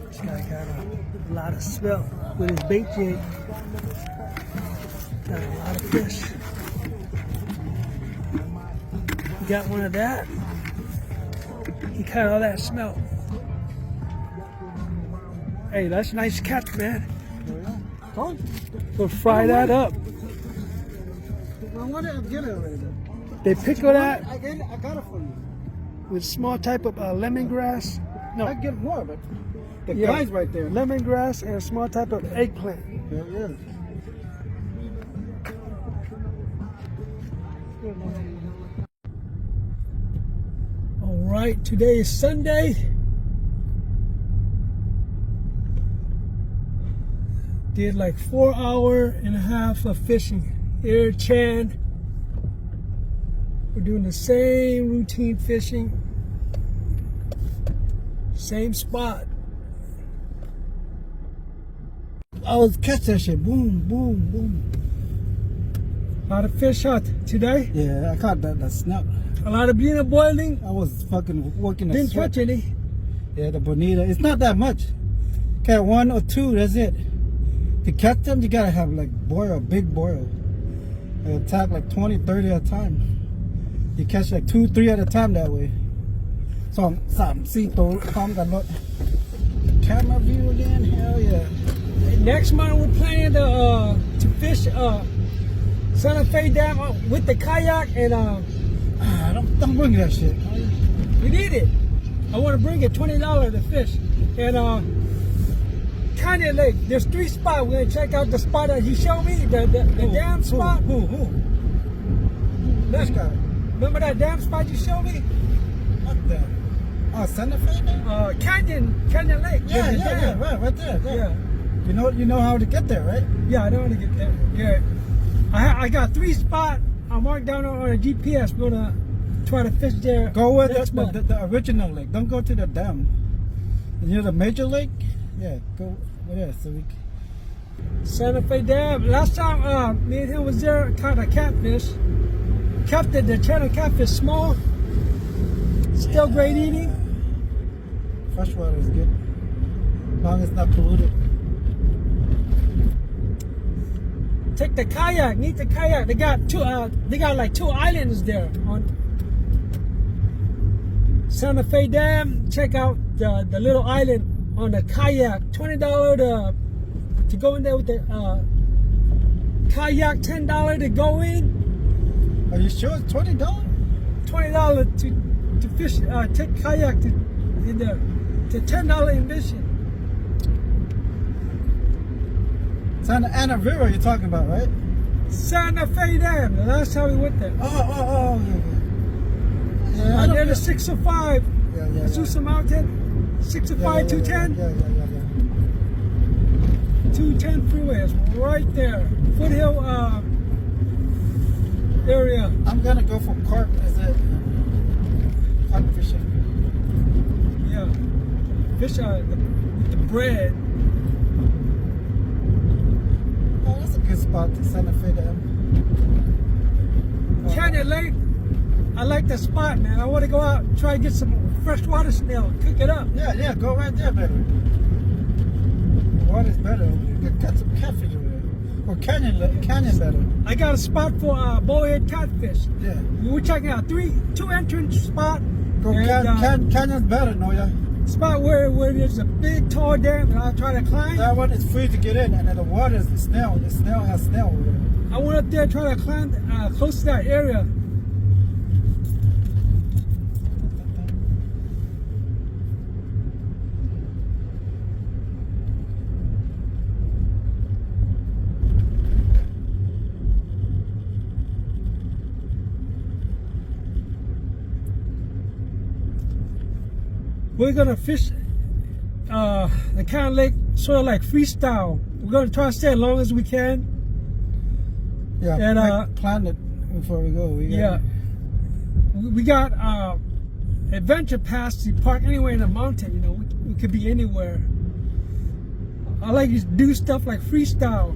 This guy got a lot of smell with his bait jig. Got a lot of fish. He got one of that. He caught all that smell. Hey, that's a nice catch, man. Go fry that up. I want to get it already. They pickle that I got it for you. with small type of lemongrass. No, I get more, but the yeah, guy's right there. lemongrass and a small type of eggplant. Yeah. All right, today is Sunday. Did like 4.5 hours of fishing here at Chan. We're doing the same routine fishing, same spot. I was catch that shit. Boom, boom, boom. A lot of fish out today. Yeah, I caught that snout. A lot of Bonita boiling. I was fucking working the Didn't sweat. catch any. Yeah, the bonita. It's not that much. Catch 1 or 2, that's it. To catch them, you gotta have like boil, big boil. They attack like 20, 30 at a time. You catch like 2, 3 at a time that way. So, 3 ตัวพร้อมกันหมด Camera view again, hell yeah. Next month we're planning to fish Santa Fe Dam with the kayak and Don't bring that shit. we need it. I want to bring it $20 to fish and Canyon Lake. There's 3 spots. We're gonna check out the spot that he showed me, the dam spot. Who? Which guy? Remember that dam spot you showed me? What the? Oh, Santa Fe? Canyon Lake. Yeah, right there. Yeah. You know how to get there, right? Yeah, I know how to get there. Yeah, I got 3 spots. I marked down on a GPS. We're gonna try to fish there. Go with the original lake. Don't go to the dam. You know the major lake? Yeah, go there so we can. Santa Fe Dam. Last time me and him was there, caught a catfish. Kept the channel catfish small. Still great eating. Freshwater is good. As long as it's not polluted. Take the kayak. Need the kayak. They got like 2 islands there on Santa Fe Dam. Check out the little island on the kayak. $20 to go in there with the kayak. $10 to go in. Are you sure it's $20? $20 to fish. Take kayak in there. To $10 admission. Santa Ana River you're talking about, right? Santa Fe Dam. The last time we went there. Oh, yeah. I did a 605. Yeah. Azusa Mountain. 605, 210. Yeah. 210 freeway is right there. Foothill area. I'm gonna go for carp as it. Carp fishing. Yeah. Fish with the bread. Oh, that's a good spot to Santa Fe Dam. Canyon Lake. I like the spot, man. I want to go out and try to get some freshwater snail. Cook it up. Yeah, go right there, better. The water's better. You can catch some catfish over there. Or canyon better. I got a spot for bullhead catfish. Yeah. We're checking out 2 entrance spot. Go and, canyon's better, no yeah. Spot where there's a big tall dam and I'll try to climb. That one is free to get in, and then the water is the snail. The snail has snail over there. I went up there trying to climb close to that area. We're gonna fish the kind of lake, sort of like freestyle. We're gonna try to stay as long as we can. Yeah, And plan it before we go. We got adventure pass to park anywhere in the mountain. You know, we could be anywhere. I like to do stuff like freestyle.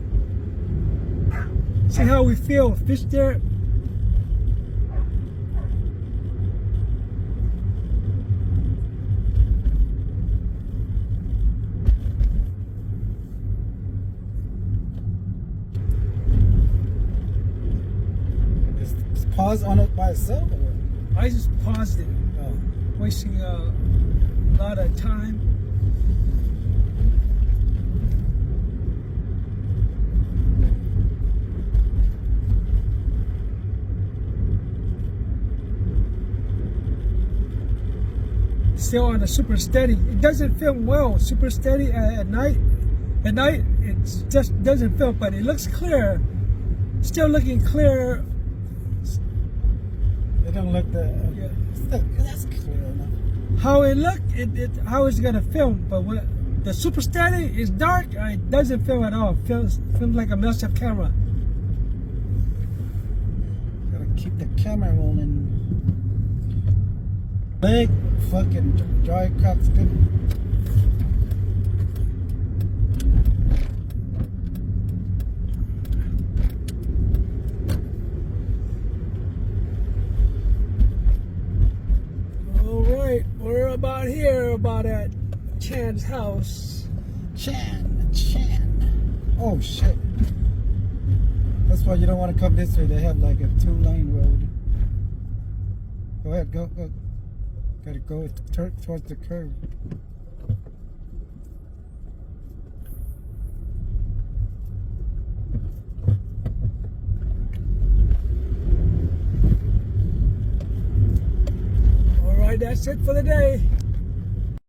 See how we feel. Fish there. Just pause on it by itself. Or what? I just paused it, Oh. wasting a lot of time. Still on the super steady. It doesn't film well. Super steady at night. At night, it just doesn't film, but it looks clear. Still looking clear. It don't look that. Yeah. That's clear enough. How it look, how it's gonna film. But when the super steady is dark, it doesn't film at all. It films like a messed up camera. Gotta keep the camera rolling. Big fucking dry cracks, good. All right, we're about here, about at Chan's house. Chan. Oh shit. That's why you don't want to come this way. They have like a 2-lane road. Go ahead, go. Gotta go towards the curve. All right, that's it for the day.